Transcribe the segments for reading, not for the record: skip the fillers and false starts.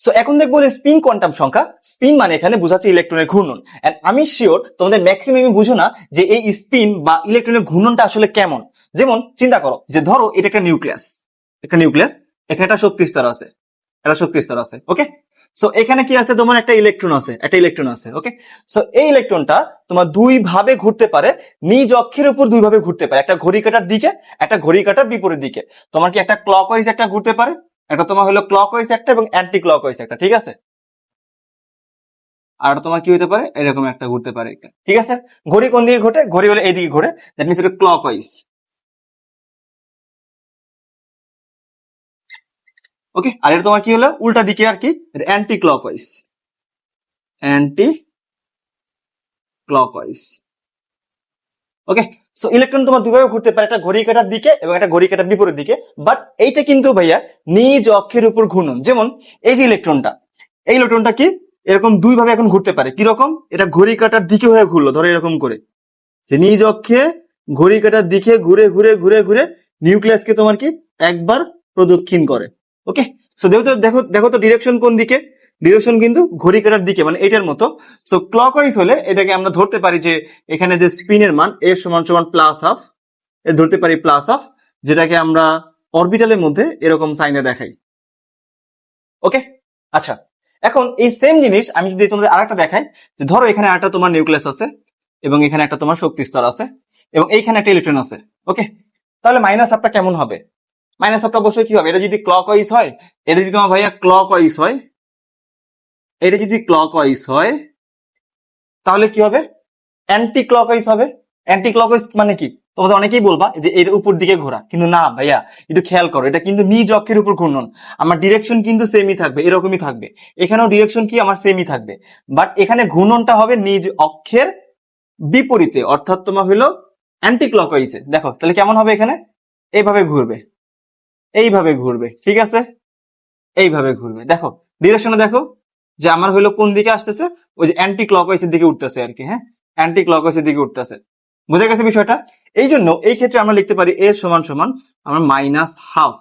So এখন দেখবো যে স্পিন কোয়ান্টাম সংখ্যা। স্পিন মানে এখানে বোঝাচ্ছে ইলেকট্রনের ঘূর্ণন। এন্ড আমি শিওর তোমাদের ম্যাক্সিমাম বুঝো না যে এই স্পিন বা ইলেকট্রনের ঘূর্ণনটা আসলে কেমন। যেমন চিন্তা করো যে ধরো এটা একটা নিউক্লিয়াস, এখানে একটা শক্তি স্তর আছে, ওকে। সো এখানে কি আছে, তোমার একটা ইলেকট্রন আছে, ওকে। সো এই ইলেকট্রনটা তোমার দুই ভাবে ঘুরতে পারে, নিজ অক্ষের উপর দুই ভাবে ঘুরতে পারে, একটা ঘড়ি কাঁটার দিকে, একটা ঘড়ি কাঁটার বিপরীত দিকে। তোমার কি একটা ক্লকওয়াইজ একটা ঘুরতে পারে, একটা তোমার হলো ক্লকওয়াইজ একটা এবং অ্যান্টি ক্লকওয়াইজ একটা, ঠিক আছে। আর তোমার কি হতে পারে, এরকম একটা ঘুরতে পারে একটা, ঠিক আছে। ঘড়ি কোন দিকে ঘোরে, ঘড়ি হলে এইদিকে ঘোরে, দ্যাট মিনস এটা ক্লকওয়াইজ, ওকে। আর এটা তোমার কি হলো, উল্টা দিকে আর কি, অ্যান্টি ক্লকওয়াইজ, অ্যান্টি ক্লকওয়াইজ, ওকে। সো ইলেকট্রন তোমার দুইভাবে ঘুরতে পারে, একটা ঘড়ি কাঁটার দিকে এবং একটা ঘড়ি কাঁটার বিপরীত দিকে। বাট এইটা কিন্তু ভাইয়া নিজ অক্ষের উপর ঘূর্ণন। যেমন এই যে ইলেকট্রনটা, এই ইলেকট্রনটা কি এরকম দুই ভাবে এখন ঘুরতে পারে, কিরকম, এটা ঘড়ি কাঁটার দিকে হয়ে ঘুরলো, ধরো এরকম করে, যে নিজ অক্ষে ঘড়ি কাঁটার দিকে ঘুরে ঘুরে ঘুরে ঘুরে নিউক্লিয়াসকে তোমার কি একবার প্রদক্ষিণ করে, ওকে। সো দেখো তো, দেখো দেখো তো ডিরেকশন কোন দিকে, ডিরেকশন কিন্তু ঘড়ি কাঁটার দিকে, মানে এটার মতো। সো ক্লকওয়াইজ হলে এটাকে আমরা ধরতে পারি যে এখানে যে স্পিনের মান এর সমান সমান প্লাস হাফ, এর ধরতে পারি প্লাস হাফ, যেটাকে আমরা অরবিটালের মধ্যে এরকম সাইনে দেখাই, ওকে। আচ্ছা, এখন এই সেম জিনিস আমি যদি তোমাদের আরেকটা দেখাই, যে ধরো এখানে একটা তোমার নিউক্লিয়াস আছে এবং এখানে একটা তোমার শক্তি স্তর আছে এবং এইখানে একটা ইলেকট্রন আছে, ওকে। তাহলে মাইনাস হাফটা কেমন হবে, মাইনাস হাফটা অবশ্যই কি হবে, এটা যদি ক্লকওয়াইজ হয়, এটা যদি তোমার ভাইয়া ক্লকওয়াইজ হয়, এটা যদি ক্লকওয়াইজ হয় তাহলে কি হবে, অ্যান্টি ক্লকওয়াইজ হবে। অ্যান্টি ক্লকওয়াইজ মানে কি, তোমাদের অনেকেই বলবা যে এর উপর দিকে ঘোরা, কিন্তু না ভাইয়া, একটু খেয়াল করো, এটা কিন্তু নিজ অক্ষের উপর ঘূর্ণন। আমার ডিরেকশন কিন্তু সেমই থাকবে, এরকমই থাকবে, এখানেও ডিরেকশন কি আমার সেমই থাকবে, বাট এখানে ঘূর্ণনটা হবে নিজ অক্ষের বিপরীতে, অর্থাৎ তোমার হলো অ্যান্টি ক্লকওয়াইজে। দেখো তাহলে কেমন হবে, এখানে এইভাবে ঘুরবে, এইভাবে ঘুরবে, ঠিক আছে, এইভাবে ঘুরবে। দেখো ডিরেকশনে দেখো যে আমার হলো কোন দিকে আসতেছে, ওই যে অ্যান্টি ক্লকওয়াইজের দিকে উঠতেছে আর কি, হ্যাঁ, অ্যান্টি ক্লকওয়াইজের দিকে উঠতেছে। বুঝে গেছে বিষয়টা। এই জন্য এই ক্ষেত্রে আমরা লিখতে পারি এর সমান সমান আমরা মাইনাস হাফ,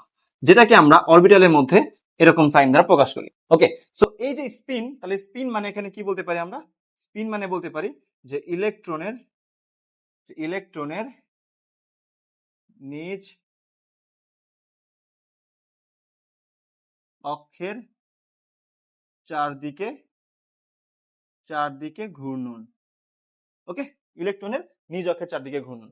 যেটাকে আমরা অরবিটালের মধ্যে এরকম সাইন দ্বারা প্রকাশ করি, ওকে। সো এই যে স্পিন, তাহলে স্পিন মানে এখানে কি বলতে পারি আমরা, স্পিন মানে বলতে পারি যে ইলেকট্রনের নিজ অক্ষের চারদিকে চারদিকে ঘূর্ণন, ওকে। ইলেকট্রনের নিজ অক্ষের চারদিকে ঘূর্ণন।